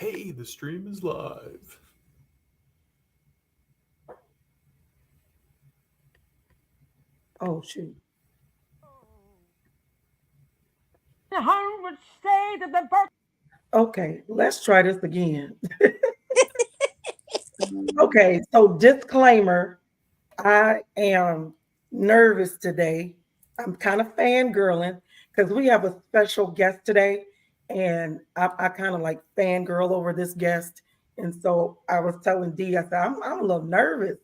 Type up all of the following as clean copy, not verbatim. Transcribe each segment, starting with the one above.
Hey, the stream is live. Oh, shoot. Okay, let's try this again. Okay, so disclaimer, I am nervous today. I'm kind of fangirling because we have a special guest today, and I kind of like fangirl over this guest. And so I was telling Dee, I said, I'm a little nervous.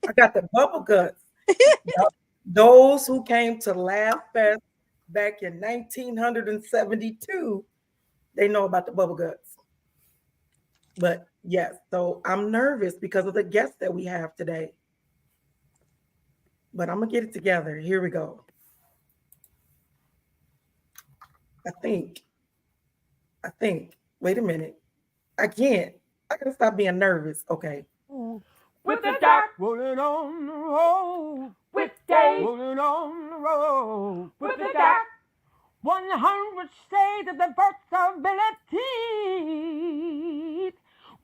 I got the bubble guts. Yep. Those who came to Laugh Fest back in 1972, they know about the bubble guts. But yes, so I'm nervous because of the guests that we have today. But I'm gonna get it together. Here we go. I think. I think. Wait a minute. I can't. I gotta stop being nervous. Okay. With the dark rolling on the road, with day rolling on the road, with the dark 100 shades of the possibilities,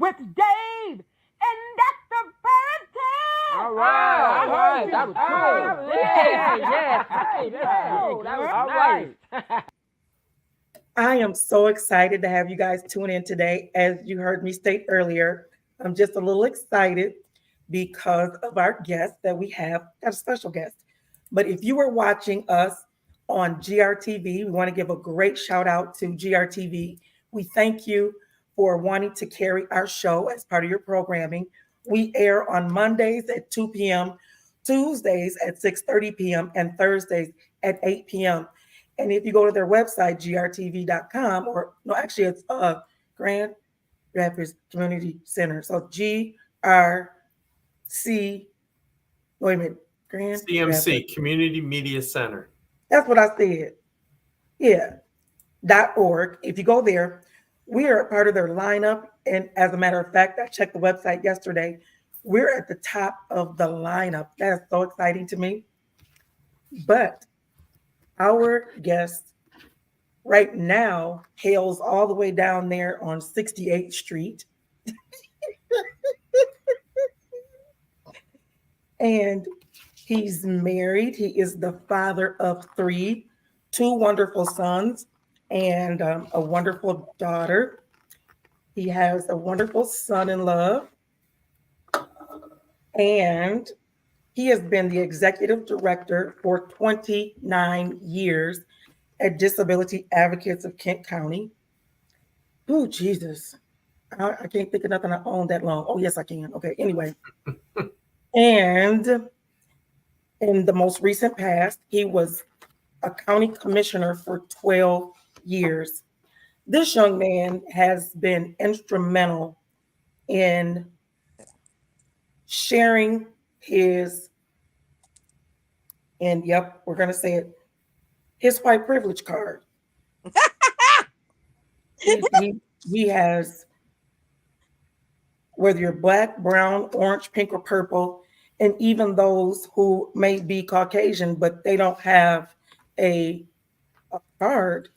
with Dave and Dr. Burton. All right, that was cool. Yeah. That was all right. I am so excited to have you guys tune in today. As you heard me state earlier, I'm just a little excited because of our guest that we have, got a special guest. But if you were watching us on GRTV, we want to give a great shout out to GRTV. We thank you for wanting to carry our show as part of your programming. We air on Mondays at 2 p.m., Tuesdays at 6:30 p.m., and Thursdays at 8 p.m. And if you go to their website, grtv.com, or no, actually it's Grand Rapids Community Center. So GRC, wait a minute, Grand CMC, Rapids. Community Media Center. That's what I said. Yeah, .org. If you go there, we are a part of their lineup. And as a matter of fact, I checked the website yesterday. We're at the top of the lineup. That is so exciting to me. But our guest right now hails all the way down there on 68th Street. And he's married. He is the father of three, two wonderful sons, and a wonderful daughter. He has a wonderful son in love. And he has been the executive director for 29 years at Disability Advocates of Kent County. Oh, Jesus. I can't think of nothing I own that long. Oh, yes, I can. Okay, anyway. And in the most recent past, he was a county commissioner for 12 years. This young man has been instrumental in sharing his, and yep, we're going to say it, his white privilege card. he has, whether you're black, brown, orange, pink, or purple, and even those who may be Caucasian, but they don't have a card,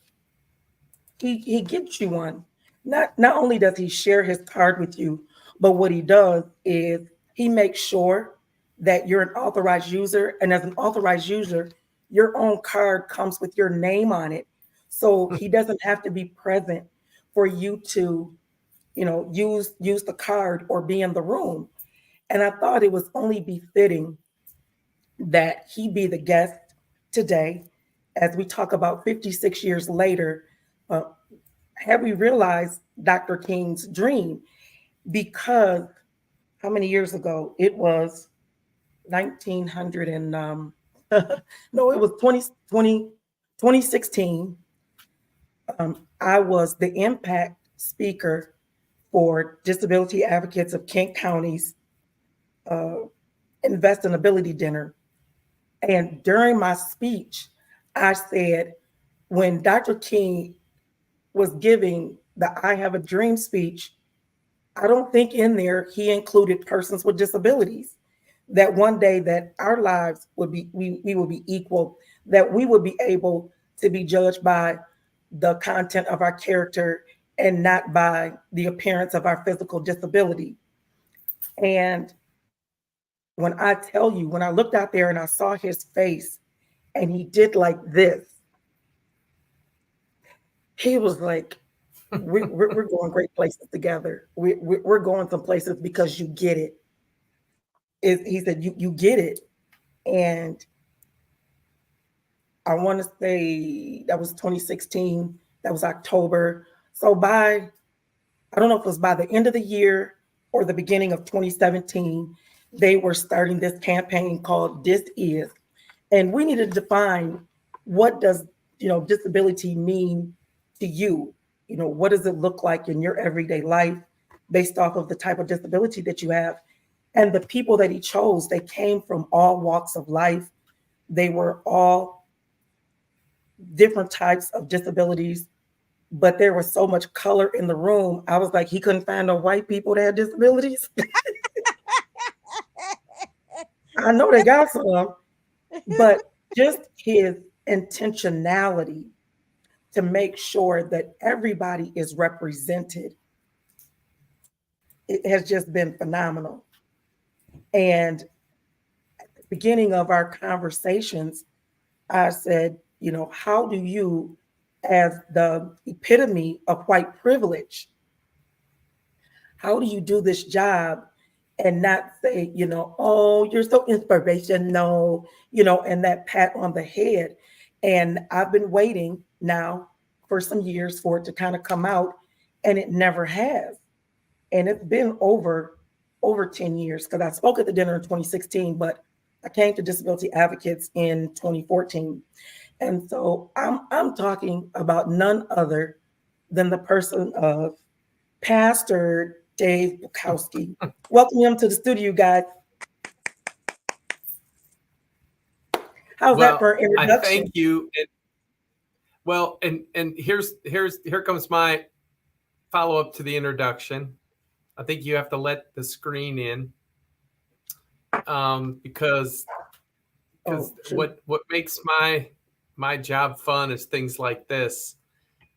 he gives you one. Not only does he share his card with you, but what he does is he makes sure that you're an authorized user. And as an authorized user, your own card comes with your name on it. So he doesn't have to be present for you to, use the card or be in the room. And I thought it was only befitting that he be the guest today as we talk about 56 years later. Have we realized Dr. King's dream? Because how many years ago? It was 1900 and no, it was 2016. I was the impact speaker for Disability Advocates of Kent County's Invest in Ability dinner. And during my speech, I said, when Dr. King was giving the I Have a Dream speech, I don't think in there he included persons with disabilities. That one day that our lives would be, we will be equal, that we would be able to be judged by the content of our character and not by the appearance of our physical disability. And when I tell you, when I looked out there and I saw his face and he did like this, he was like, we're going great places together. We're going some places because you get it. He said, you get it. And I want to say that was 2016. That was October. So I don't know if it was by the end of the year or the beginning of 2017, they were starting this campaign called This Is. And we need to define, what does, disability mean to you? What does it look like in your everyday life based off of the type of disability that you have? And the people that he chose, they came from all walks of life. They were all different types of disabilities, but there was so much color in the room. I was like, he couldn't find no white people that had disabilities. I know they got some, but just his intentionality to make sure that everybody is represented, it has just been phenomenal. And at the beginning of our conversations, I said, how do you, as the epitome of white privilege, how do you do this job and not say, oh, you're so inspirational, and that pat on the head? And I've been waiting now for some years for it to kind of come out, and it never has. And it's been over 10 years, because I spoke at the dinner in 2016, but I came to Disability Advocates in 2014. And so I'm talking about none other than the person of Pastor Dave Bukowski. Welcome him to the studio, guys. How's that for an introduction? I thank you. And here comes my follow-up to the introduction. I think you have to let the screen in, because what makes my job fun is things like this.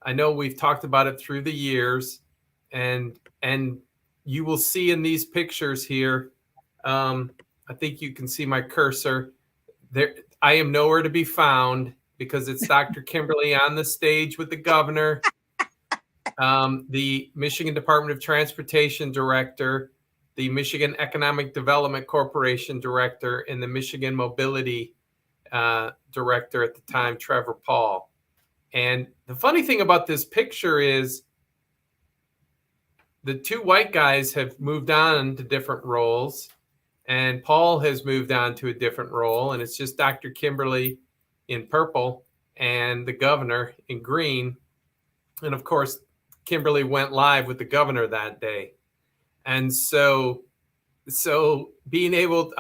I know we've talked about it through the years, and you will see in these pictures here, I think you can see my cursor there. I am nowhere to be found, because it's Dr. Kimberly on the stage with the governor, the Michigan Department of Transportation director, the Michigan Economic Development Corporation director, and the Michigan Mobility director at the time, Trevor Paul. And the funny thing about this picture is the two white guys have moved on to different roles, and Paul has moved on to a different role, and it's just Dr. Kimberly in purple and the governor in green. And of course, Kimberly went live with the governor that day. And so being able,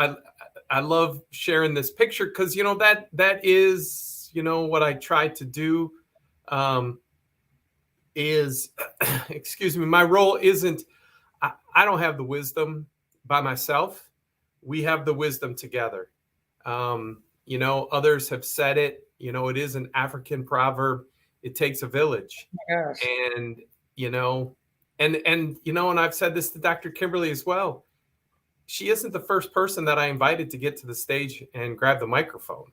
I love sharing this picture, because, that is, what I try to do, is, excuse me, my role isn't, I don't have the wisdom by myself. We have the wisdom together. Others have said it, it is an African proverb. It takes a village. Yes. And, and I've said this to Dr. Kimberly as well. She isn't the first person that I invited to get to the stage and grab the microphone.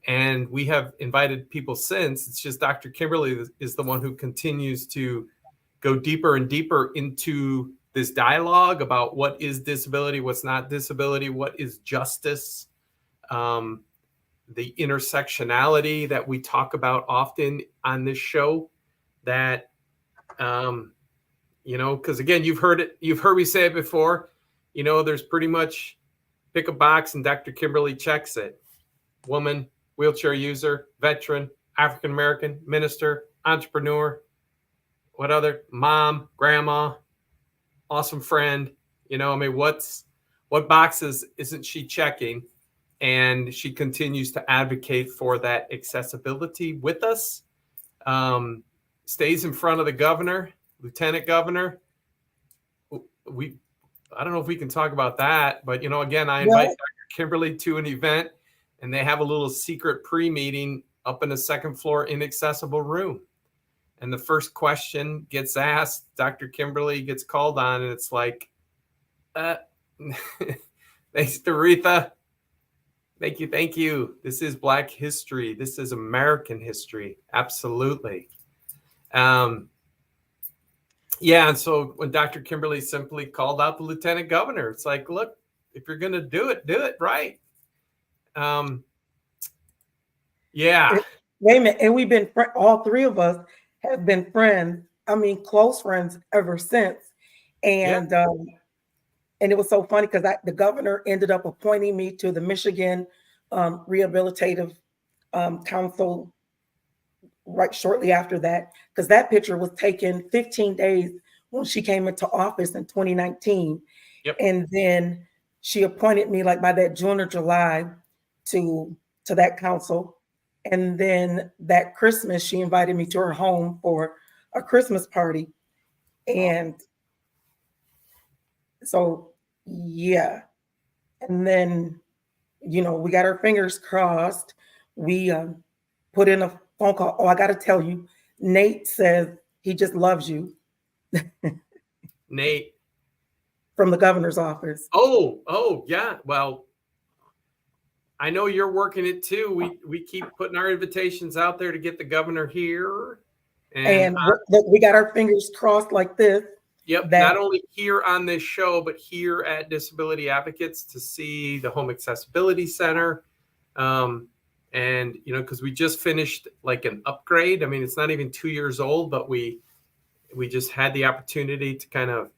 And we have invited people since. It's just Dr. Kimberly is the one who continues to go deeper and deeper into this dialogue about what is disability, what's not disability, what is justice, the intersectionality that we talk about often on this show, that, because again, you've heard me say it before, there's pretty much pick a box and Dr. Kimberly checks it. Woman, wheelchair user, veteran, African-American, minister, entrepreneur, what other, mom, grandma, awesome friend, what boxes isn't she checking? And she continues to advocate for that accessibility with us. Stays in front of the governor, lieutenant governor. I don't know if we can talk about that, but again, I invite Dr. Kimberly to an event, and they have a little secret pre-meeting up in the second floor inaccessible room. and the first question gets asked, Dr. Kimberly gets called on, and it's like, thanks, Doretha. Thank you. This is Black history. This is American history. Absolutely. Yeah, and so when Dr. Kimberly simply called out the lieutenant governor, it's like, look, if you're going to do it right. Yeah. Wait a minute, and we've been all three of us have been friends. I mean, close friends ever since. And and it was so funny because the governor ended up appointing me to the Michigan Rehabilitative Council right shortly after that, because that picture was taken 15 days when she came into office in 2019. Yep. And then she appointed me like by that June or July to that council. And then that Christmas, she invited me to her home for a Christmas party. And so, yeah. And then, we got our fingers crossed. We put in a phone call. Oh, I got to tell you, Nate says he just loves you. Nate. From the governor's office. Oh, yeah. Well, I know you're working it too. We keep putting our invitations out there to get the governor here. And we got our fingers crossed like this. Yep. Not only here on this show, but here at Disability Advocates to see the Home Accessibility Center. And, because we just finished like an upgrade. I mean, it's not even 2 years old, but we just had the opportunity to kind of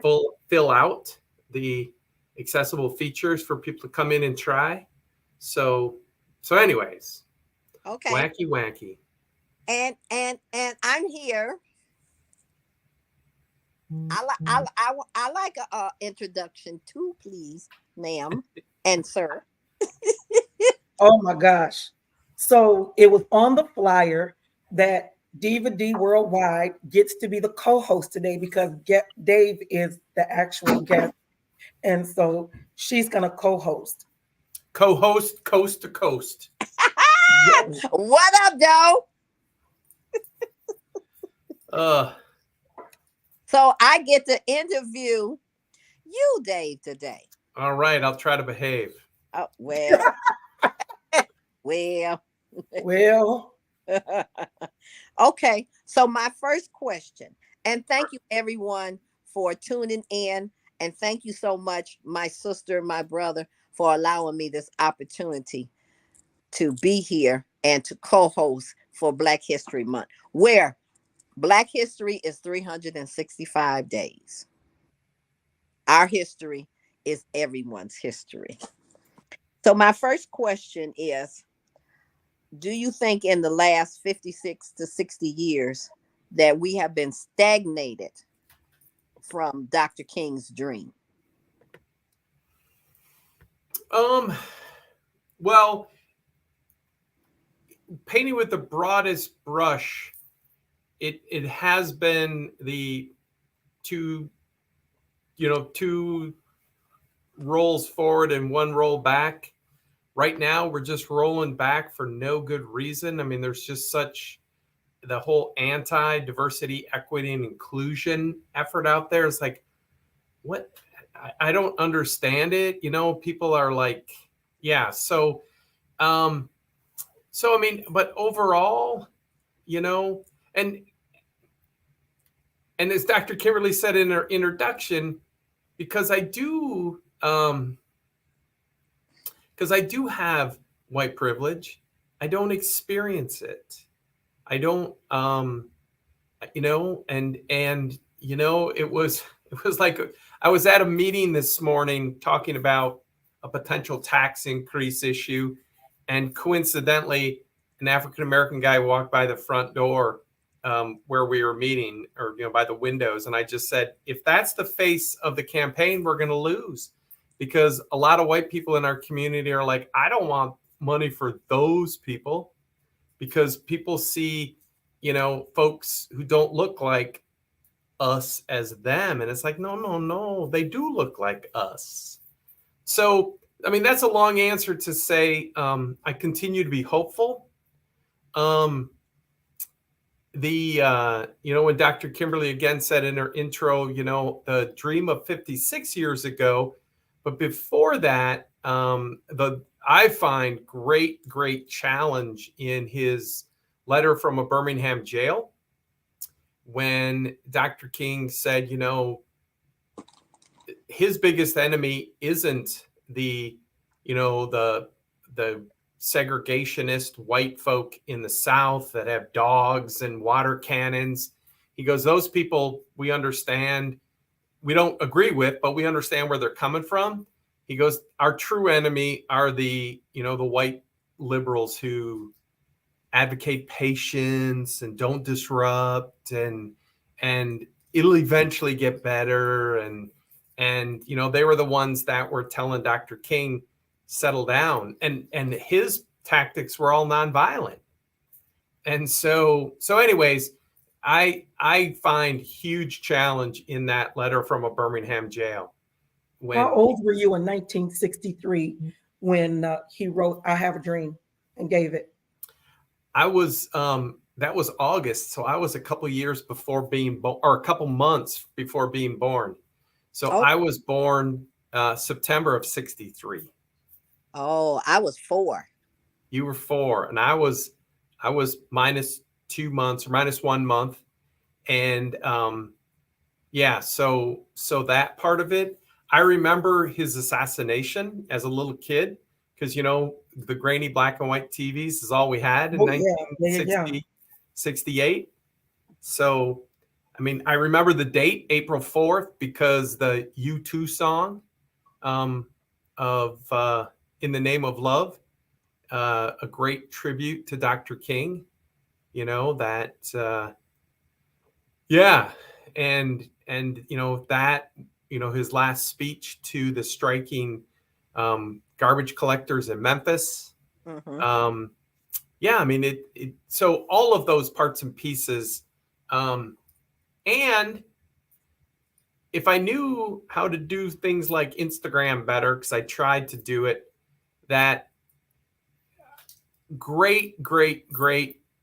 fill out the accessible features for people to come in and try. So anyways, okay, wacky. And I'm here. I like a introduction too, please, ma'am and sir. Oh my gosh! So it was on the flyer that Diva D Worldwide gets to be the co-host today because Dave is the actual guest, and so she's gonna co-host. Co-host coast to coast. What up, Joe? So I get to interview you, Dave, today. All right, I'll try to behave. Oh, well. Well. Okay, so my first question, and thank you everyone for tuning in, and thank you so much, my sister, my brother, for allowing me this opportunity to be here and to co-host for Black History Month, where Black history is 365 days. Our history is everyone's history. So my first question is, do you think in the last 56 to 60 years that we have been stagnated from Dr. King's dream? Well, painting with the broadest brush, it has been the two rolls forward and one roll back. Right now, we're just rolling back for no good reason. I mean, there's just the whole anti-diversity, equity, and inclusion effort out there. It's like, what? I don't understand it. People are like, yeah. So I mean, but overall, and as Dr. Kimberly said in her introduction, because I do have white privilege, I don't experience it. I don't, it was like I was at a meeting this morning talking about a potential tax increase issue, and coincidentally, an African-American guy walked by the front door where we were meeting, or by the windows, and I just said, if that's the face of the campaign, we're going to lose, because a lot of white people in our community are like, I don't want money for those people, because people see folks who don't look like us as them, and it's like, no, they do look like us. So I mean, that's a long answer to say I continue to be hopeful. when Dr. Kimberly again said in her intro, the dream of 56 years ago, but before that, I find great challenge in his letter from a Birmingham jail when Dr. King said, his biggest enemy isn't the segregationist white folk in the South that have dogs and water cannons. He goes, those people we understand, we don't agree with, but we understand where they're coming from. He goes, our true enemy are the white liberals who advocate patience and don't disrupt, and it'll eventually get better. And they were the ones that were telling Dr. King, settle down, and his tactics were all nonviolent. And so anyways, I find huge challenge in that letter from a Birmingham jail. How old were you in 1963 when he wrote I Have a Dream and gave it? I was that was August, so I was a couple years before being born, or a couple months before being born. So I was born September of 63. Oh, I was 4. You were 4, and I was minus 2 months or minus 1 month. And so that part of it, I remember his assassination as a little kid, because the grainy black and white TVs is all we had in 1968. So I mean, I remember the date, April 4th, because the U2 song of In the Name of Love, a great tribute to Dr. King, that, and that, his last speech to the striking garbage collectors in Memphis. Mm-hmm. I mean, so all of those parts and pieces, and if I knew how to do things like Instagram better, because I tried to do it, that great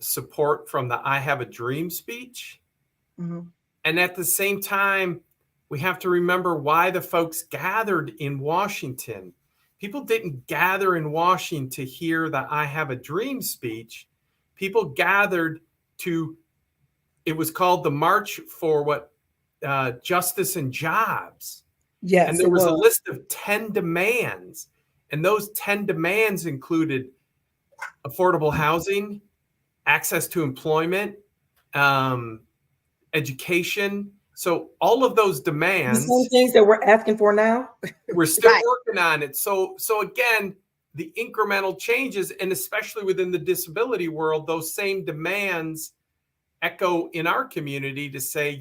support from the I Have a Dream speech. Mm-hmm. And at the same time, we have to remember why the folks gathered in Washington. People didn't gather in Washington to hear the I Have a Dream speech. People gathered it was called the March for Justice and Jobs. Yes, and there was a list of 10 demands. And those 10 demands included affordable housing, access to employment, education. So all of those demands, the same things that we're asking for now, we're still working on it. So again, the incremental changes, and especially within the disability world, those same demands echo in our community to say,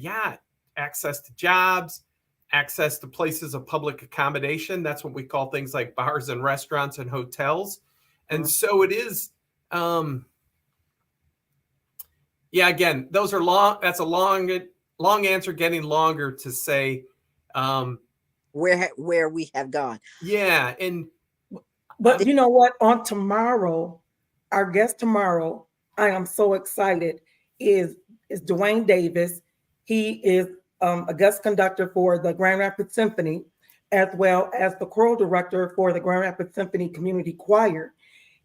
access to jobs, access to places of public accommodation. That's what we call things like bars and restaurants and hotels. And so it is, again, those are long. That's a long answer, getting longer to say where we have gone. Yeah. But you know what? On tomorrow, our guest tomorrow, I am so excited, is Dwayne Davis. He is a guest conductor for the Grand Rapids Symphony, as well as the choral director for the Grand Rapids Symphony Community Choir.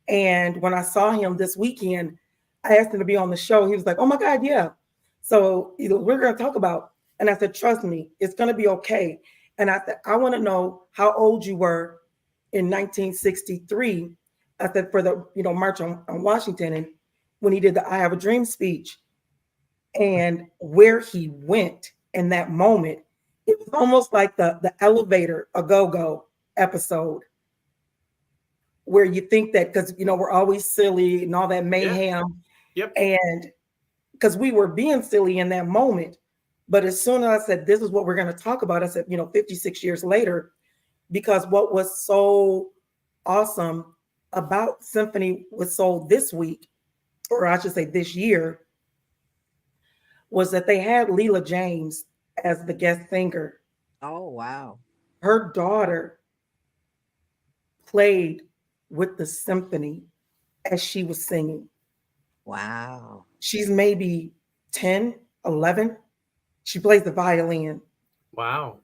And when I saw him this weekend, I asked him to be on the show. He was like, oh my God, yeah. So we're going to talk about, and I said, trust me, it's going to be okay. And I said, I want to know how old you were in 1963. I said, for the March on Washington, and when he did the I Have a Dream speech, and where he went in that moment, it was almost like the elevator, a go-go episode, where you think that, because we're always silly and all that mayhem. Yep. And because we were being silly in that moment. But as soon as I said, this is what we're going to talk about, I said, 56 years later, because what was so awesome about Symphony was sold this week, or I should say this year, was that they had Leela James as the guest singer. Oh, wow. Her daughter played with the symphony as she was singing. Wow. She's maybe 10, 11. She plays the violin. Wow.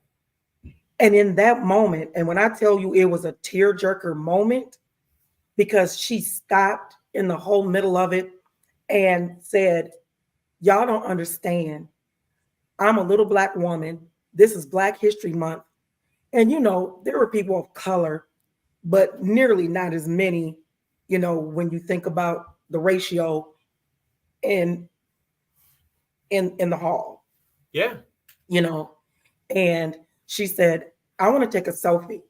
And in that moment, and when I tell you it was a tearjerker moment, because she stopped in the whole middle of it and said, y'all don't understand. I'm a little Black woman. This is Black History Month. And, there were people of color, but nearly not as many, when you think about the ratio in the hall, Yeah. And she said, I want to take a selfie.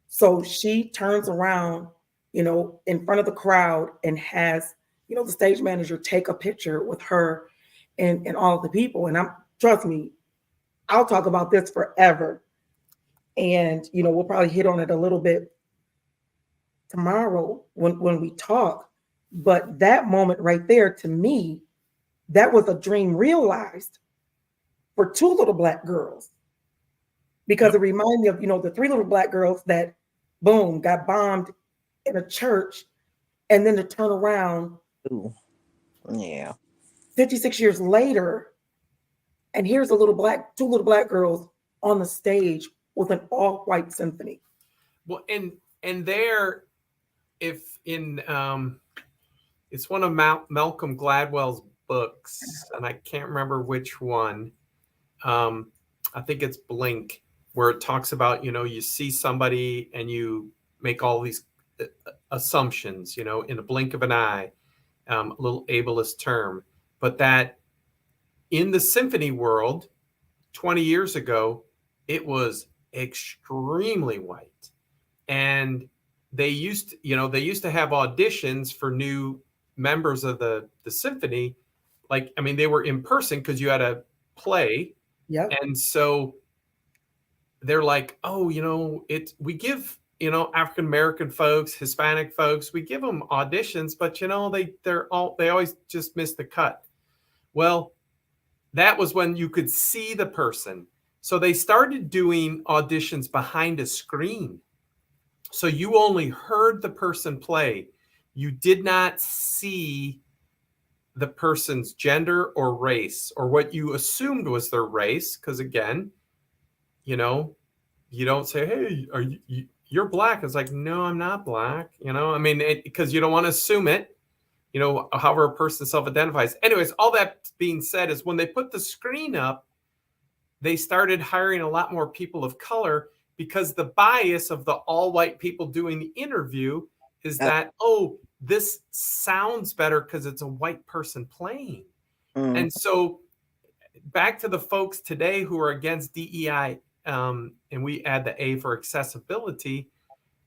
So she turns around, in front of the crowd and has, the stage manager take a picture with her and all of the people. And trust me, I'll talk about this forever. And, we'll probably hit on it a little bit tomorrow when we talk. But that moment right there, to me, that was a dream realized for two little Black girls. Because it reminded me of, the three little Black girls that, boom, got bombed in a church, and then to turn around. Ooh. Yeah. 56 years later, and here's two little Black girls on the stage with an all-white symphony. Well, and there, if in it's one of Malcolm Gladwell's books, and I can't remember which one. I think it's Blink, where it talks about, you see somebody and you make all these assumptions, in a blink of an eye, a little ableist term, but that in the symphony world 20 years ago, it was extremely white. And they used to have auditions for new members of the symphony. They were in person because you had to play. Yep. And so they're like, oh, we give, African American folks, Hispanic folks, we give them auditions, but they always just miss the cut. Well, that was when you could see the person. So they started doing auditions behind a screen. So you only heard the person play. You did not see the person's gender or race, or what you assumed was their race. Because again, you don't say, hey, are you're Black? It's like, no, I'm not Black. Because you don't want to assume it, however a person self-identifies. Anyways, all that being said is when they put the screen up, they started hiring a lot more people of color, because the bias of the all white people doing the interview is that, oh, this sounds better because it's a white person playing. And so back to the folks today who are against DEI, and we add the A for accessibility,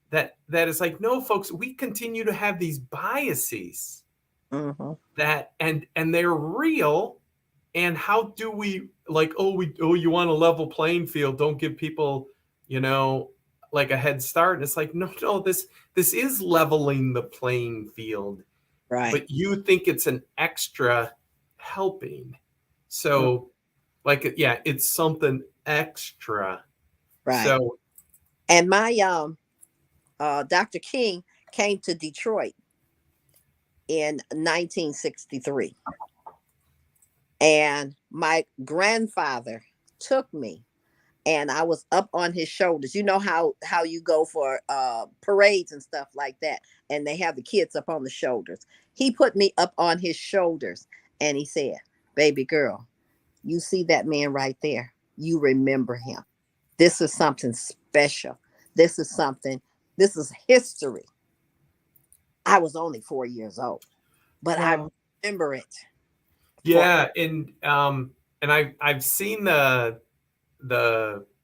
that is like, no, folks, we continue to have these biases that, and they're real. And how do we, like, you want a level playing field, don't give people, like a head start. And it's like, no, this is leveling the playing field. Right. But you think it's an extra helping. So it's something extra. Right. So, and my Dr. King came to Detroit in 1963. And my grandfather took me, and I was up on his shoulders. You know how you go for parades and stuff like that, and they have the kids up on the shoulders. He put me up on his shoulders, and he said, baby girl, you see that man right there? You remember him. This is something special. This is history. I was only 4 years old, but I remember it. Yeah, and I've seen the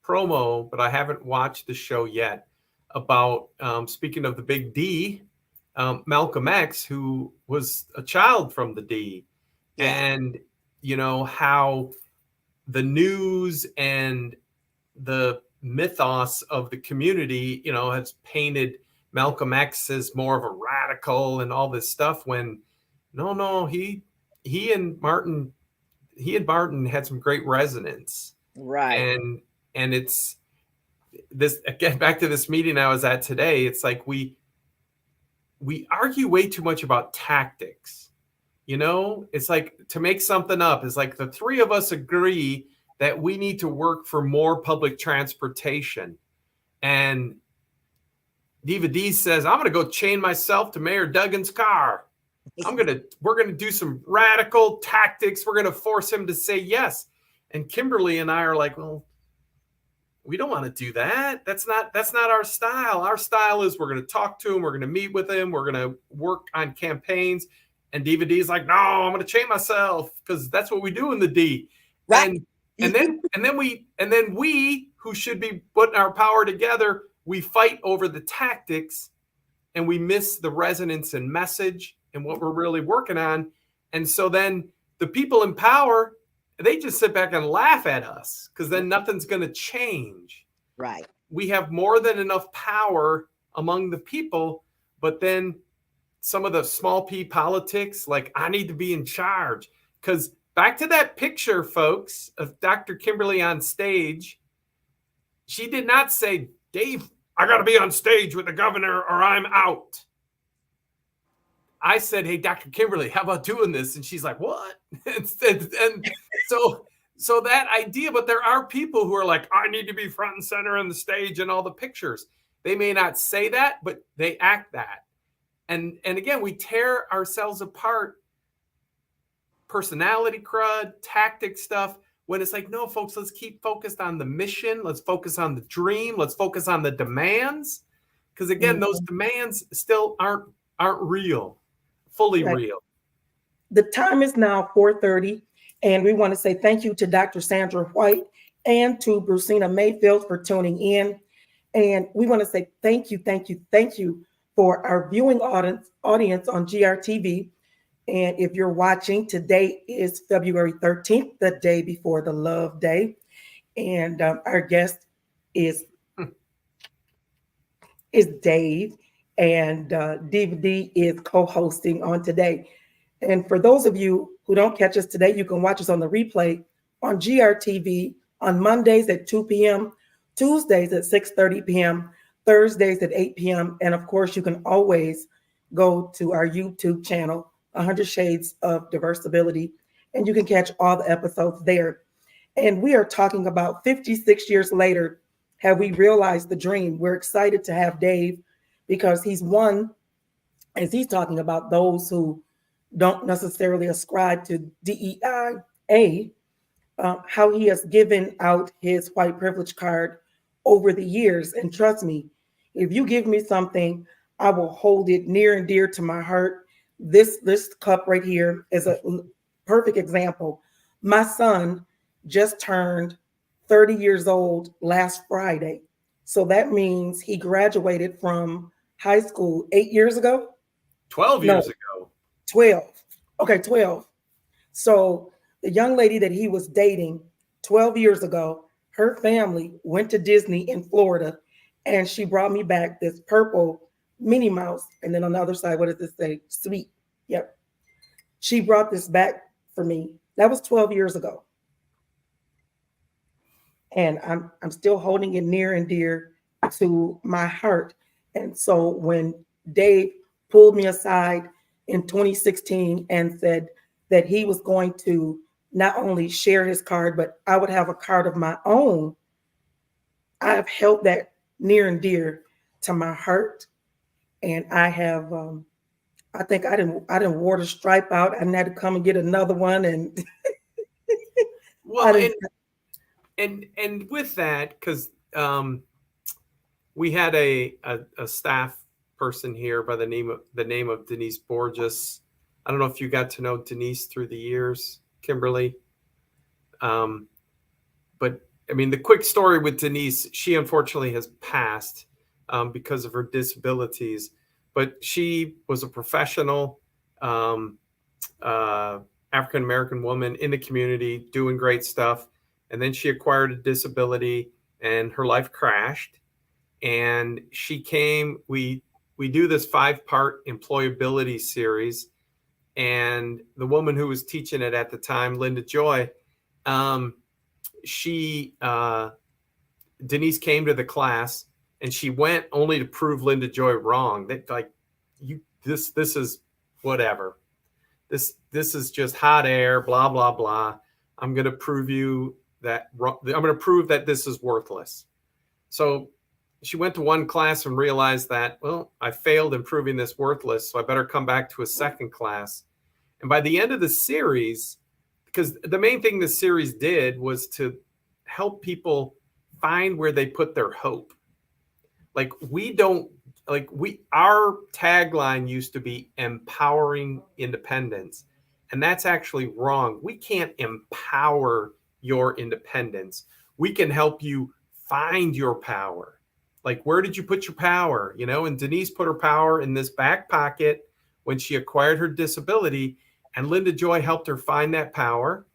promo, but I haven't watched the show yet, about speaking of the big D, Malcolm X, who was a child from the D. And how the news and the mythos of the community, has painted Malcolm X as more of a radical and all this stuff, when no, he and Martin had some great resonance. Right. And it's this, again, back to this meeting I was at today. It's like we argue way too much about tactics. You know, it's like to make something up. It's like the three of us agree that we need to work for more public transportation. And Diva D says, I'm going to go chain myself to Mayor Duggan's car. We're going to do some radical tactics. We're going to force him to say yes. And Kimberly and I are like, well, we don't want to do that. That's not our style. Our style is we're going to talk to him. We're going to meet with him. We're going to work on campaigns. And Diva D is like, no, I'm going to chain myself because that's what we do in the D. Right. And then we who should be putting our power together, we fight over the tactics and we miss the resonance and message and what we're really working on. And so then the people in power, they just sit back and laugh at us because then nothing's going to change. Right. We have more than enough power among the people, but then some of the small p politics, like I need to be in charge. Because back to that picture, folks, of Dr. Kimberly on stage, she did not say, Dave, I got to be on stage with the governor or I'm out. I said, hey, Dr. Kimberly, how about doing this? And she's like, what? and so that idea, but there are people who are like, I need to be front and center on the stage and all the pictures. They may not say that, but they act that. And again, we tear ourselves apart, personality crud, tactic stuff, when it's like, no, folks, let's keep focused on the mission. Let's focus on the dream. Let's focus on the demands. Because again, those demands still aren't real, fully real. The time is now 4:30, and we want to say thank you to Dr. Sandra White and to Brucina Mayfield for tuning in. And we want to say thank you for our viewing audience on GRTV. And if you're watching, today is February 13th, the day before the Love Day. And our guest is Dave, and Diva D is co-hosting on today. And for those of you who don't catch us today, you can watch us on the replay on GRTV on Mondays at 2 p.m., Tuesdays at 6:30 p.m., Thursdays at 8 p.m. And of course, you can always go to our YouTube channel, 100 Shades of Diversibility, and you can catch all the episodes there. And we are talking about 56 years later, have we realized the dream? We're excited to have Dave because he's one, as he's talking about those who don't necessarily ascribe to DEIA, how he has given out his white privilege card over the years. And trust me, if you give me something, I will hold it near and dear to my heart. This cup right here is a perfect example. My son just turned 30 years old last Friday. So that means he graduated from high school 8 years ago? 12 years ago. 12. Okay, 12. So the young lady that he was dating 12 years ago, her family went to Disney in Florida, and she brought me back this purple Minnie Mouse. And then on the other side, what does this say? Sweet. Yep. She brought this back for me. That was 12 years ago. And I'm still holding it near and dear to my heart. And so when Dave pulled me aside in 2016 and said that he was going to not only share his card, but I would have a card of my own, I've held that near and dear to my heart. And I have, I think I didn't wore the stripe out. I had to come and get another one. And well, and with that, because we had a staff person here by the name of Denise Borges. I don't know if you got to know Denise through the years, Kimberly. But I mean, the quick story with Denise, she unfortunately has passed because of her disabilities, but she was a professional African-American woman in the community doing great stuff. And then she acquired a disability and her life crashed. And she came, we do this 5-part employability series. And the woman who was teaching it at the time, Linda Joy, Denise came to the class and she went only to prove Linda Joy wrong. That like, this is whatever. this is just hot air, blah, blah, blah. I'm going to prove that this is worthless. So she went to one class and realized that, well, I failed in proving this worthless, so I better come back to a second class. And by the end of the series, because the main thing the series did was to help people find where they put their hope. Like our tagline used to be empowering independence. And that's actually wrong. We can't empower your independence. We can help you find your power. Like, where did you put your power? And Denise put her power in this back pocket when she acquired her disability, and Linda Joy helped her find that power.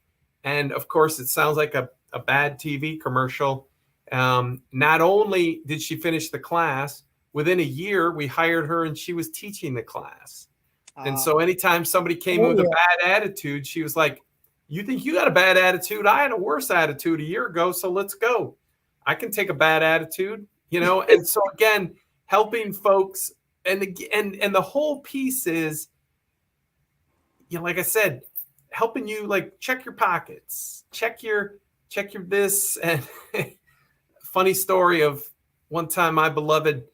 And of course, it sounds like a bad TV commercial. Not only did she finish the class, within a year, we hired her and she was teaching the class. And so anytime somebody came with a bad attitude, she was like, you think you got a bad attitude? I had a worse attitude a year ago, so let's go. I can take a bad attitude, And so again, helping folks, and the whole piece is, like I said, helping you like check your pockets, check your this. And funny story of one time, my beloved,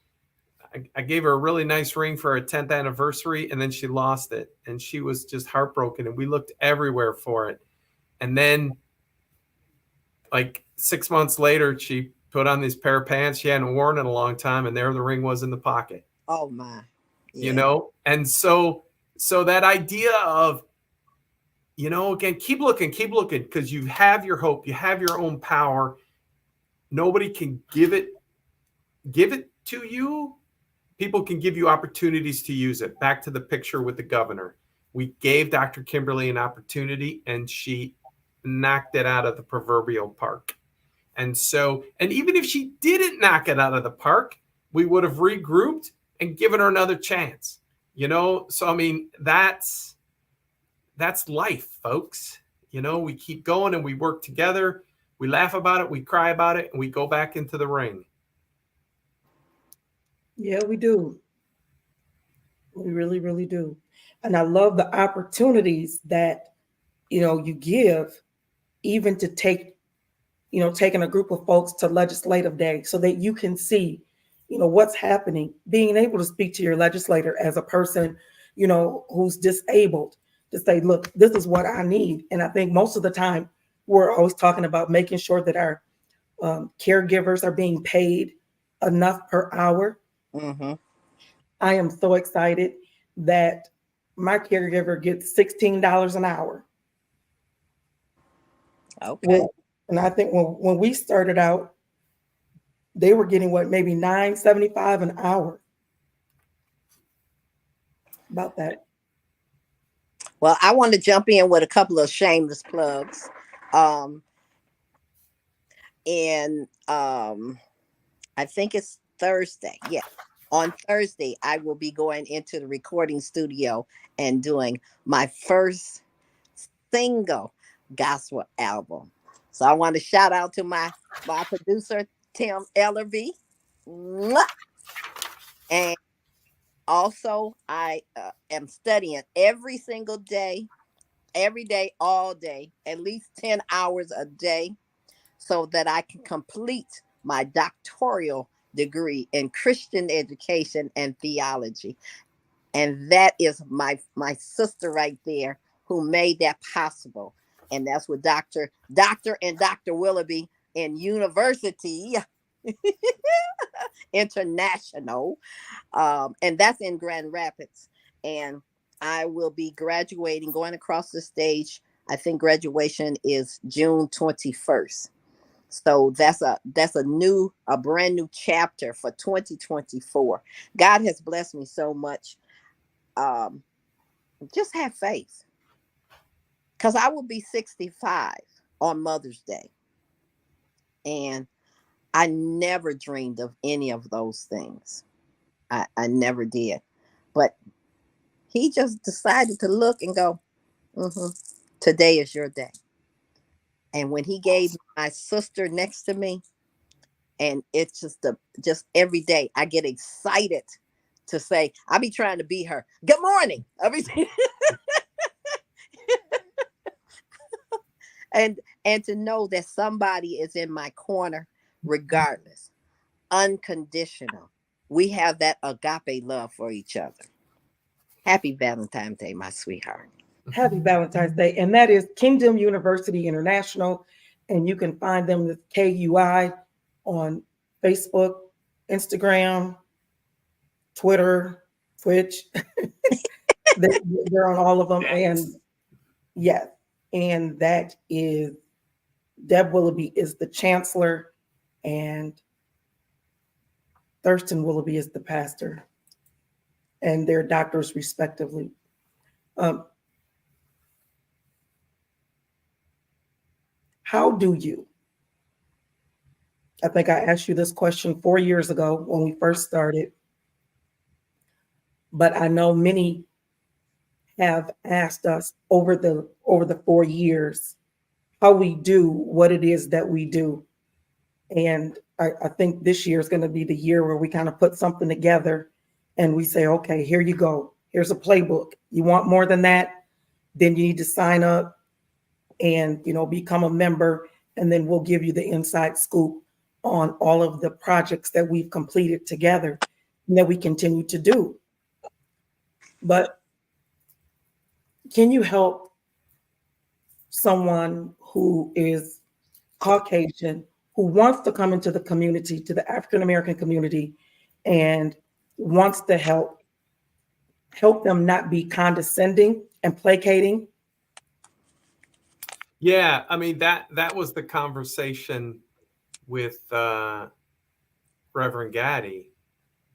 I gave her a really nice ring for her 10th anniversary, and then she lost it, and she was just heartbroken, and we looked everywhere for it. And then like 6 months later, she put on these pair of pants she hadn't worn in a long time, and there the ring was in the pocket. Oh my. Yeah. And so that idea of, again, keep looking, because you have your hope, you have your own power. Nobody can give it to you. People can give you opportunities to use it. Back to the picture with the governor. We gave Dr. Kimberly an opportunity, and she knocked it out of the proverbial park. And even if she didn't knock it out of the park, we would have regrouped and given her another chance. So I mean, that's life, folks. We keep going and we work together. We laugh about it, we cry about it, and we go back into the ring. Yeah, we do. We really, really do. And I love the opportunities that, you give, even to taking a group of folks to legislative day so that you can see, what's happening, being able to speak to your legislator as a person, who's disabled, to say, look, this is what I need. And I think most of the time we're always talking about making sure that our caregivers are being paid enough per hour. Mm-hmm. I am so excited that my caregiver gets $16 an hour. Okay. And I think when we started out, they were getting maybe $9.75 an hour. About that. Well, I want to jump in with a couple of shameless plugs. I think it's Thursday. Yeah. On Thursday, I will be going into the recording studio and doing my first single gospel album. So I want to shout out to my producer, Tim Ellerby. And also, I am studying every single day, every day, all day, at least 10 hours a day, so that I can complete my doctoral degree in Christian education and theology. And that is my sister right there who made that possible. And that's with Dr. and Dr. Willoughby in University International. And that's in Grand Rapids. And I will be graduating, going across the stage. I think graduation is June 21st. So that's a brand new chapter for 2024. God has blessed me so much. Just have faith, because I will be 65 on Mother's Day. And I never dreamed of any of those things. I never did. But he just decided to look and go, today is your day. And when he gave my sister next to me, and it's just every day I get excited to say, I be trying to be her. Good morning. and to know that somebody is in my corner regardless, unconditional. We have that agape love for each other. Happy Valentine's Day, my sweetheart. Happy Valentine's Day. And that is Kingdom University International. And you can find them with KUI on Facebook, Instagram, Twitter, Twitch. They're on all of them. And yes, and that is Deb Willoughby is the chancellor, and Thurston Willoughby is the pastor, and they're doctors respectively. How do you? I think I asked you this question 4 years ago when we first started, but I know many have asked us over the 4 years how we do what it is that we do. And I think this year is going to be the year where we kind of put something together and we say, okay, here you go. Here's a playbook. You want more than that? Then you need to sign up and, become a member. And then we'll give you the inside scoop on all of the projects that we've completed together and that we continue to do. But can you help someone who is Caucasian, who wants to come into the community, to the African American community, and wants to help them not be condescending and placating? Yeah, I mean that was the conversation with Reverend Gaddy.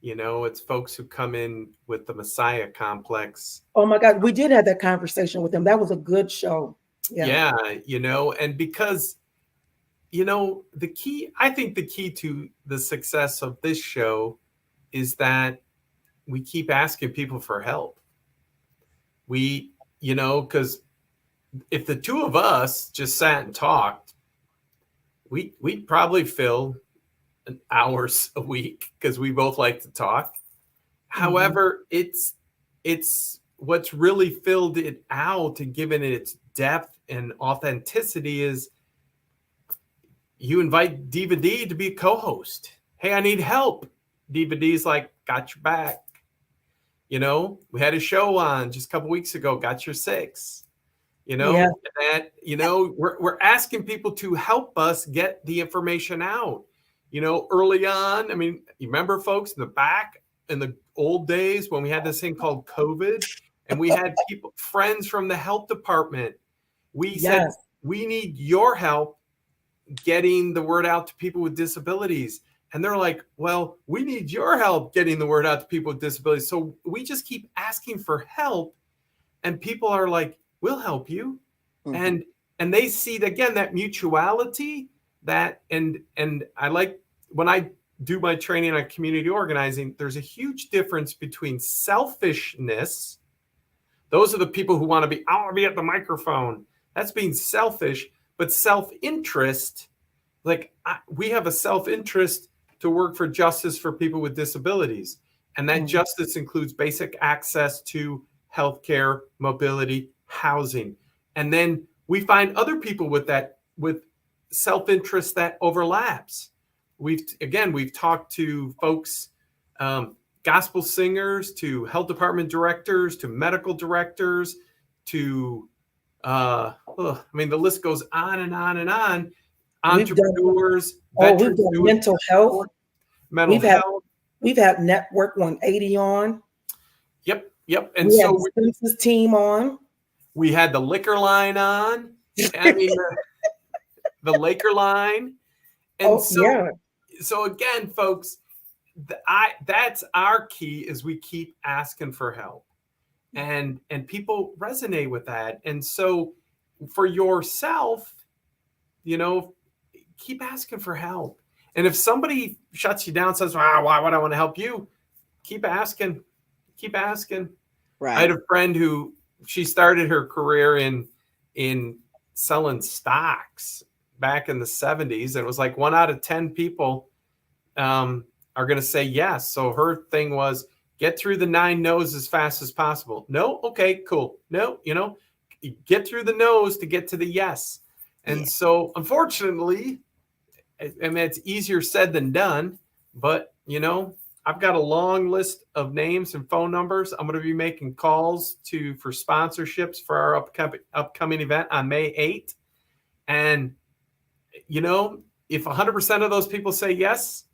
It's folks who come in with the Messiah complex. Oh my God, we did have that conversation with them. That was a good show. Yeah, and because I think the key to the success of this show is that we keep asking people for help. Because if the two of us just sat and talked, we'd probably fill hours a week because we both like to talk. Mm-hmm. However, it's what's really filled it out and given it its depth and authenticity is you invite Diva D to be a co-host. Hey, I need help. Diva D's like, got your back. We had a show on just a couple weeks ago, got your six. Yeah. That, we're asking people to help us get the information out. Early on, I mean, you remember folks in the back in the old days when we had this thing called COVID and we had friends from the health department. We said, we need your help getting the word out to people with disabilities. And they're like, well, we need your help getting the word out to people with disabilities. So we just keep asking for help. And people are like, we'll help you. Mm-hmm. And they see, again, that mutuality and I like when I do my training on community organizing, there's a huge difference between selfishness. Those are the people who want to be, I want to be at the microphone. That's being selfish, but self-interest, we have a self-interest to work for justice for people with disabilities. And that justice includes basic access to healthcare, mobility, housing. And then we find other people with self-interest that overlaps. We've talked to folks, gospel singers, to health department directors, to medical directors, to, the list goes on and on and on. Entrepreneurs, veterans, we've done mental health. Health. We've had Network 180 on. Yep. And we had the census team on. We had the liquor line on. I mean, the Laker line. And so again, folks, that's our key is we keep asking for help. And people resonate with that. And so for yourself, keep asking for help. And if somebody shuts you down, says, why would I want to help you? Keep asking. Right. I had a friend who she started her career in selling stocks back in the 70s. And it was like 1 out of 10 people are going to say yes. So her thing was get through the 9 no's as fast as possible. No. Okay, cool. No, get through the no's to get to the yes. And Yeah. so, unfortunately, I mean, it's easier said than done, but I've got a long list of names and phone numbers. I'm going to be making calls for sponsorships for our upcoming event on May 8th. And, if 100% of those people say yes,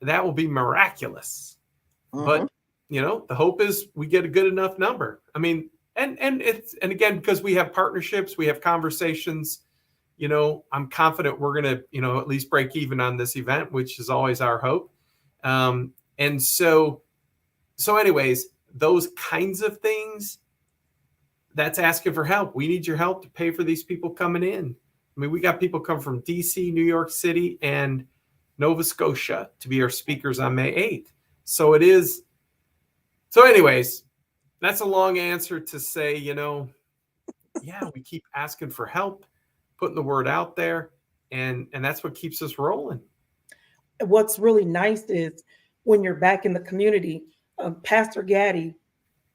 that will be miraculous. But, the hope is we get a good enough number. I mean, and again, because we have partnerships, we have conversations, I'm confident we're going to, at least break even on this event, which is always our hope. And so anyways, those kinds of things, that's asking for help. We need your help to pay for these people coming in. I mean, we got people come from DC, New York City, and Nova Scotia to be our speakers on May 8th. So anyways, that's a long answer to say, yeah, we keep asking for help, putting the word out there, and that's what keeps us rolling. What's really nice is when you're back in the community, Pastor Gaddy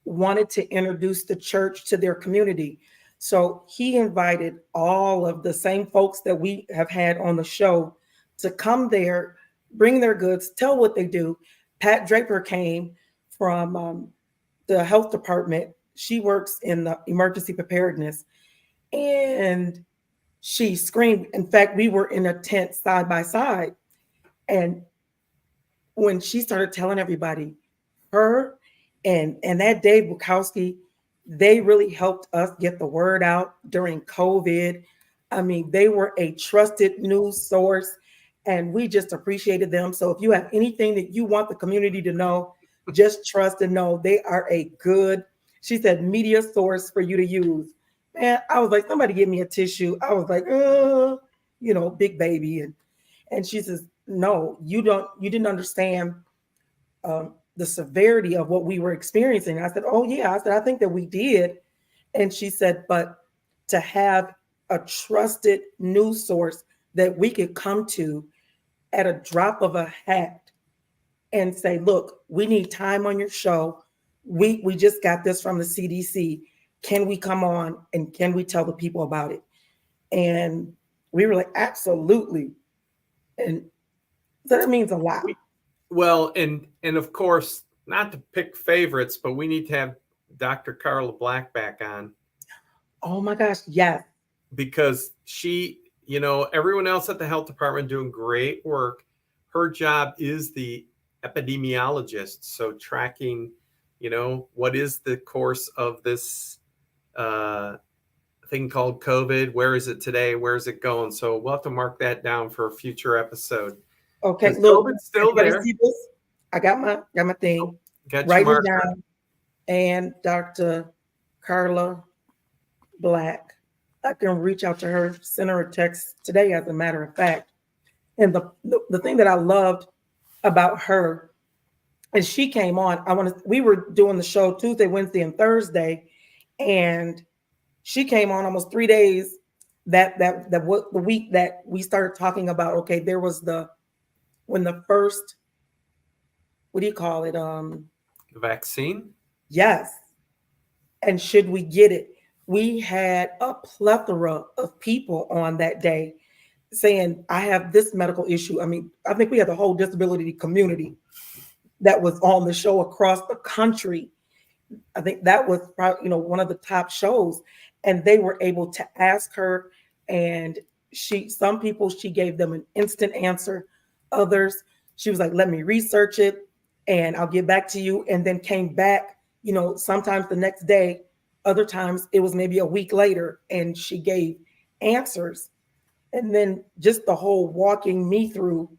wanted to introduce the church to their community. So he invited all of the same folks that we have had on the show to come there, bring their goods, tell what they do. Pat Draper came from the health department. She works in the emergency preparedness, and she screamed. In fact, we were in a tent side by side. And when she started telling everybody, her and that Dave Bukowski, they really helped us get the word out during COVID. I mean, they were a trusted news source, and we just appreciated them. So if you have anything that you want the community to know, just trust and know they are a good, she said, media source for you to use. And I was like, somebody give me a tissue. I was like, big baby. And she says, no, you didn't understand the severity of what we were experiencing. I said, oh yeah. I said, I think that we did. And she said, but to have a trusted news source that we could come to at a drop of a hat and say, look, we need time on your show. We just got this from the CDC. Can we come on and can we tell the people about it? And we were like, absolutely. And so that means a lot. Well, and of course, not to pick favorites, but we need to have Dr. Carla Black back on. Oh my gosh, yes. Because she, everyone else at the health department doing great work. Her job is the epidemiologist. So tracking, what is the course of this thing called COVID? Where is it today? Where is it going? So we'll have to mark that down for a future episode. Okay, look, COVID's still there. See this? I got my thing. Write it down. And Dr. Carla Black, I can reach out to her, send her a text today, as a matter of fact. And the thing that I loved about her is she came on. We were doing the show Tuesday, Wednesday, and Thursday, and she came on almost 3 days. The week that we started talking about. Okay, there was when the first, what do you call it? The vaccine? Yes. And should we get it? We had a plethora of people on that day saying, I have this medical issue. I mean, I think we had the whole disability community that was on the show across the country. I think that was probably, one of the top shows. And they were able to ask her, and some people, she gave them an instant answer. Others, she was like, let me research it and I'll get back to you. And then came back, sometimes the next day, other times it was maybe a week later, and she gave answers. And then just the whole walking me through,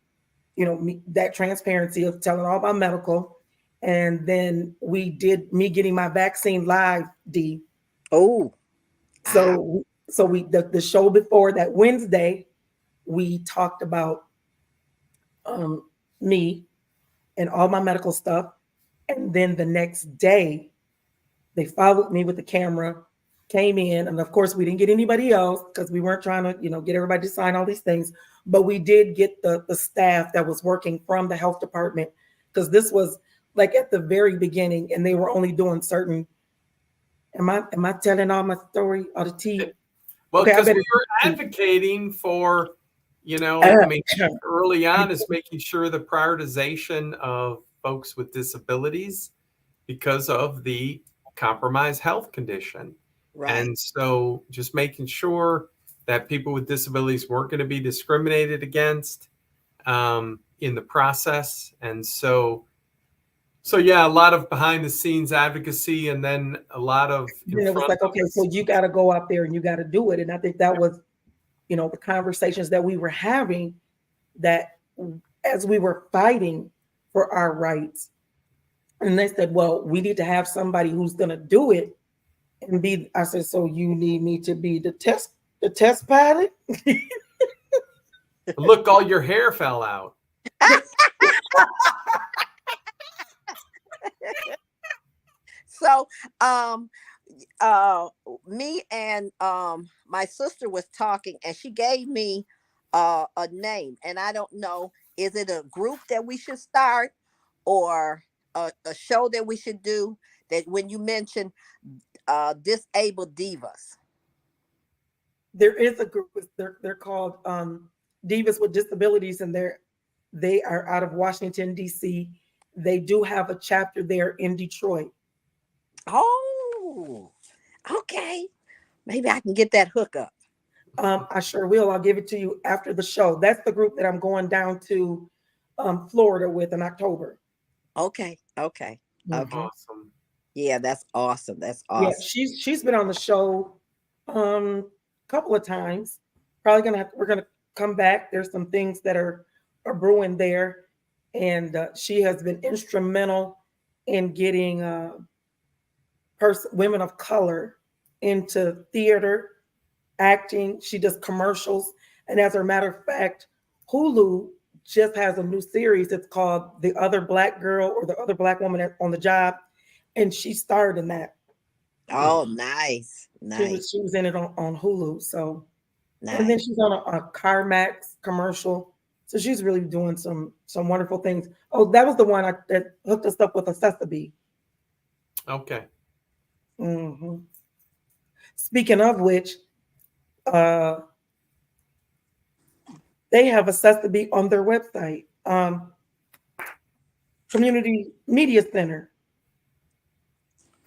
that transparency of telling all about medical. And then we did me getting my vaccine live, D. Oh. So the show before that Wednesday, we talked about me and all my medical stuff. And then the next day, they followed me with the camera, came in. And of course, we didn't get anybody else because we weren't trying to, get everybody to sign all these things. But we did get the staff that was working from the health department, because this was like at the very beginning, and they were only doing certain. Am I telling all my story or the tea? Well, Okay, I because better. we were advocating for, I mean, early on is making sure the prioritization of folks with disabilities because of the compromised health condition. Right. And so just making sure that people with disabilities weren't going to be discriminated against in the process. And so yeah, a lot of behind the scenes advocacy, and then a lot of Then it was like, okay, so you got to go out there and you got to do it. And I think that was, the conversations that we were having, that as we were fighting for our rights. And they said, well, we need to have somebody who's going to do it and be. I said, so you need me to be the test pilot? Look, all your hair fell out. So, me and my sister was talking, and she gave me a name, and I don't know, is it a group that we should start, or a show that we should do? That when you mention disabled divas, There is a group. They're called Divas with Disabilities, and they are out of Washington, D.C. They do have a chapter there in Detroit. oh, okay, maybe I can get that hookup. I sure will. I'll give it to you after the show. That's the group that I'm going down to Florida with in October. Okay. Mhm. Awesome. Yeah, that's awesome. That's Yeah, awesome. she's been on the show a couple of times. Probably we're gonna come back. There's some things that are brewing there, and she has been instrumental in getting women of color into theater, acting. She does commercials, and as a matter of fact, Hulu just has a new series. It's called The Other Black Girl, or The Other Black Woman on the Job, and she starred in that. Oh, nice. She was in it on Hulu. So, Nice. and then she's on a CarMax commercial. So she's really doing some wonderful things. Oh, that was the one that hooked us up with a Sesame. Okay. Mm-hmm. Speaking of which, they have a Sesame on their website, Community Media Center.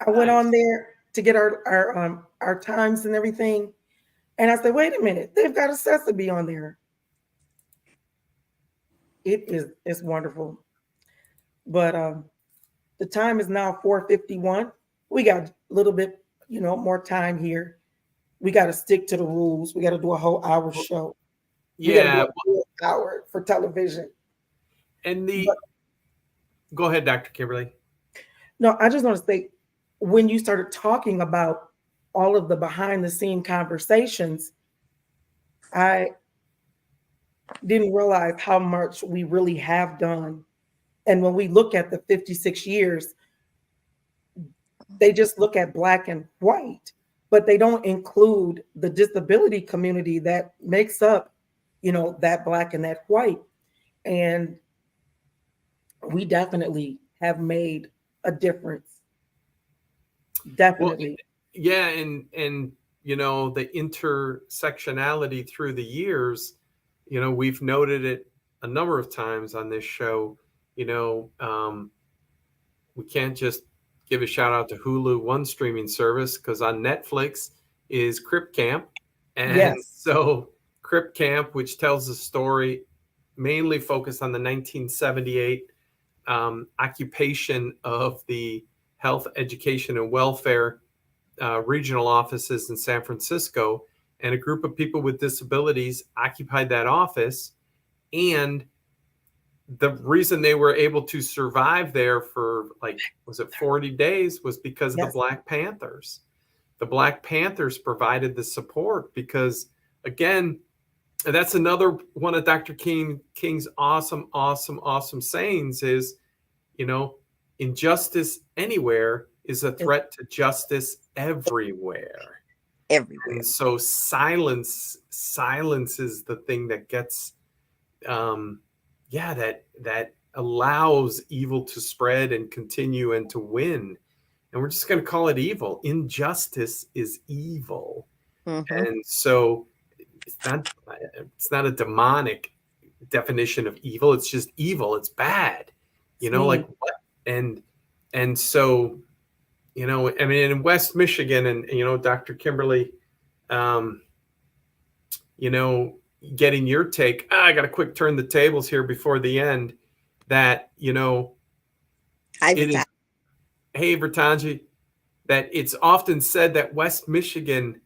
I went on there to get our times and everything, and I said, "Wait a minute, they've got a Sesame on there." It's wonderful, but the time is now 4:51. We got a little bit, more time here. We got to stick to the rules. We got to do a whole hour show. Yeah. Hour for television. And go ahead, Dr. Kimberly. No, I just want to say, when you started talking about all of the behind the scene conversations, I didn't realize how much we really have done. And when we look at the 56 years, they just look at black and white, but they don't include the disability community that makes up, that black and that white. And we definitely have made a difference. Definitely. Well, yeah, and the intersectionality through the years, we've noted it a number of times on this show. We can't just give a shout out to Hulu, one streaming service, because on Netflix is Crip Camp. And Yes. so Crip Camp, which tells the story mainly focused on the 1978 occupation of the Health, Education, and Welfare regional offices in San Francisco, and a group of people with disabilities occupied that office. And the reason they were able to survive there for 40 days was because of the Black Panthers. The Black Panthers provided the support because, again, that's another one of Dr. King's awesome sayings is, injustice anywhere is a threat to justice everywhere. Everywhere. And so silence is the thing that gets, that allows evil to spread and continue and to win. And we're just going to call it evil. Injustice is evil. Mhm. And so it's not a demonic definition of evil. It's just evil. It's bad. Like what? And so, I mean, in West Michigan, and Dr. Kimberly, um, getting your take. I got to quick turn the tables here before the end. That Hi, it is. Vita. Hey, Vertanji, that it's often said that West Michigan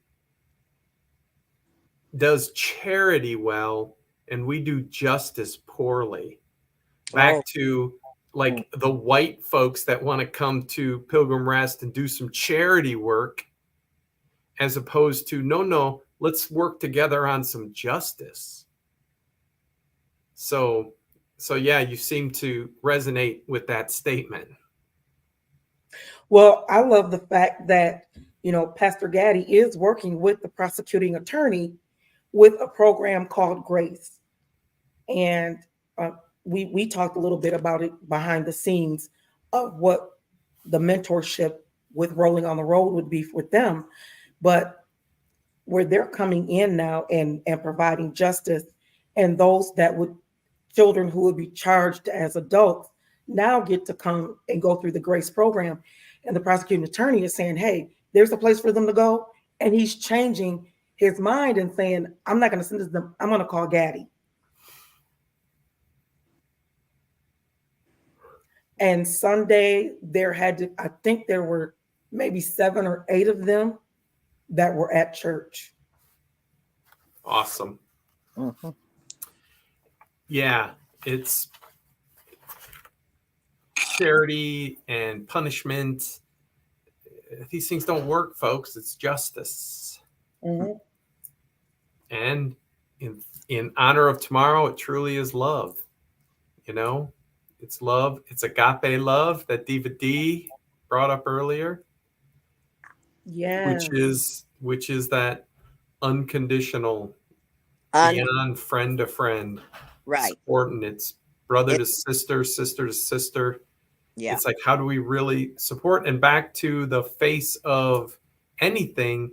does charity well and we do justice poorly. Back Oh, to like the white folks that want to come to Pilgrim Rest and do some charity work, as opposed to no, let's work together on some justice. So yeah, you seem to resonate with that statement. Well, I love the fact that, Pastor Gaddy is working with the prosecuting attorney with a program called Grace. And uh, we talked a little bit about it behind the scenes of what the mentorship with Rolling on the Road would be with them. But where they're coming in now and providing justice, and those that would, children who would be charged as adults, now get to come and go through the Grace program. And the prosecuting attorney is saying, hey, there's a place for them to go. And he's changing his mind and saying, I'm not going to send this to them. I'm going to call Gaddy. And Sunday, I think there were maybe 7 or 8 of them that were at church. Awesome. mhm. Yeah, it's charity and punishment. These things don't work, folks. It's justice. Mhm. And in honor of tomorrow, it truly is love. It's love. It's agape love that Diva D brought up earlier, Yeah. which is that unconditional, Un- beyond friend to friend right. support, and it's brother It- to sister, sister to sister. yeah. It's like, how do we really support? And back to the face of anything,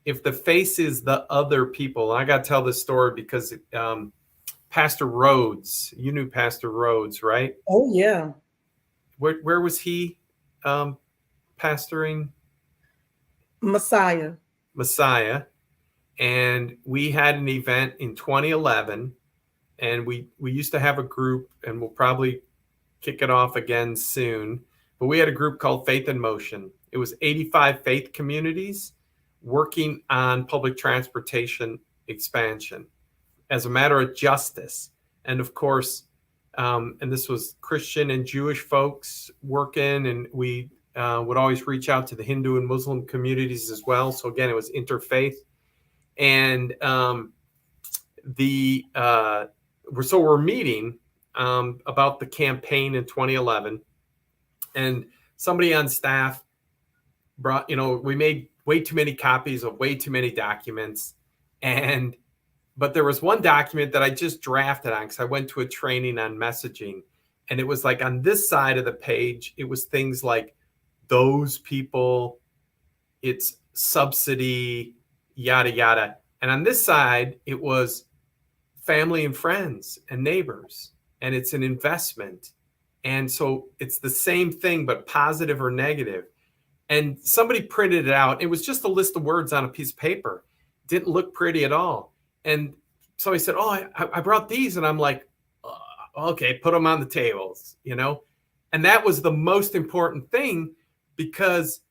if the face is the other people. I got to tell this story because Pastor Rhodes, you knew Pastor Rhodes, right? Oh, yeah. Where was he pastoring? Messiah. And we had an event in 2011, and we used to have a group, and we'll probably kick it off again soon, but we had a group called Faith in Motion. It was 85 faith communities working on public transportation expansion as a matter of justice. And of course, and this was Christian and Jewish folks working, and we would always reach out to the Hindu and Muslim communities as well. So again, it was interfaith. And we're meeting about the campaign in 2011, and somebody on staff brought, we made way too many copies of way too many documents, but there was one document that I just drafted on because I went to a training on messaging, and it was like on this side of the page, it was things like those people, it's subsidy, yada yada, and on this side it was family and friends and neighbors, and it's an investment. And so it's the same thing, but positive or negative. And somebody printed it out. It was just a list of words on a piece of paper. Didn't look pretty at all. And so he said, oh, I brought these. And I'm like, okay, put them on the tables, And that was the most important thing, because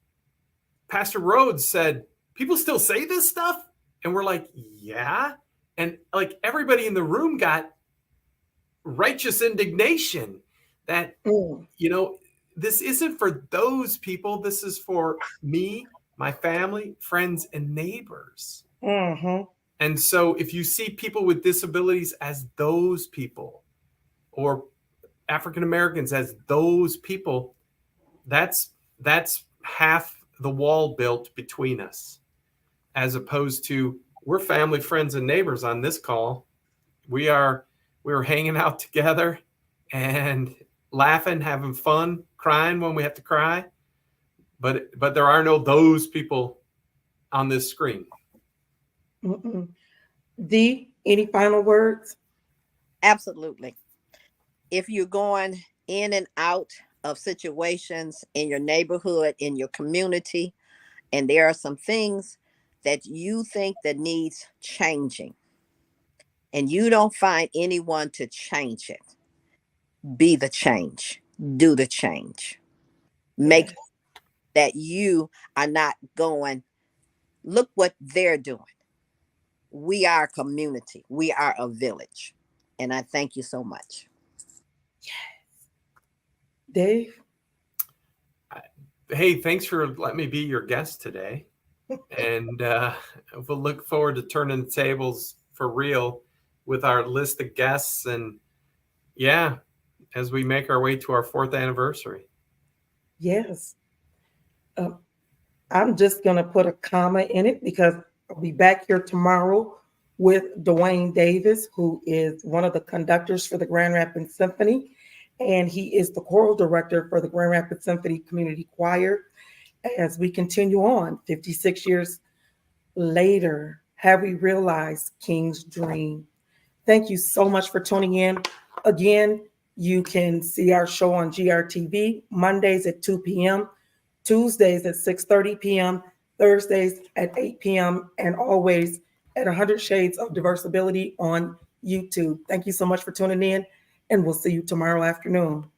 Pastor Rhodes said, people still say this stuff? And we're like, yeah. And like everybody in the room got righteous indignation that, this isn't for those people. This is for me, my family, friends, and neighbors. Mm-hmm. And so if you see people with disabilities as those people, or African Americans as those people, that's half the wall built between us, as opposed to we're family, friends, and neighbors on this call. We were hanging out together and laughing, having fun, crying when we have to cry. But there are no those people on this screen. Mm-mm. D, any final words? Absolutely. If you're going in and out of situations in your neighborhood, in your community, and there are some things that you think that needs changing, and you don't find anyone to change it, be the change, do the change. Make Yes. that you are not going, look what they're doing. We are a community, we are a village. And I thank you so much. Dave? Hey, thanks for letting me be your guest today. And we'll look forward to turning the tables for real with our list of guests. And yeah, as we make our way to our 4th anniversary. Yes. Um, I'm just going to put a comma in it because I'll be back here tomorrow with Dwayne Davis, who is one of the conductors for the Grand Rapids Symphony. And he is the choral director for the Grand Rapids Symphony Community Choir. As we continue on, 56 years later, have we realized King's dream? Thank you so much for tuning in. Again, you can see our show on GRTV Mondays at 2 p.m., Tuesdays at 6:30 p.m., Thursdays at 8 p.m., and always at 100 Shades of Diversability on YouTube. Thank you so much for tuning in, and we'll see you tomorrow afternoon.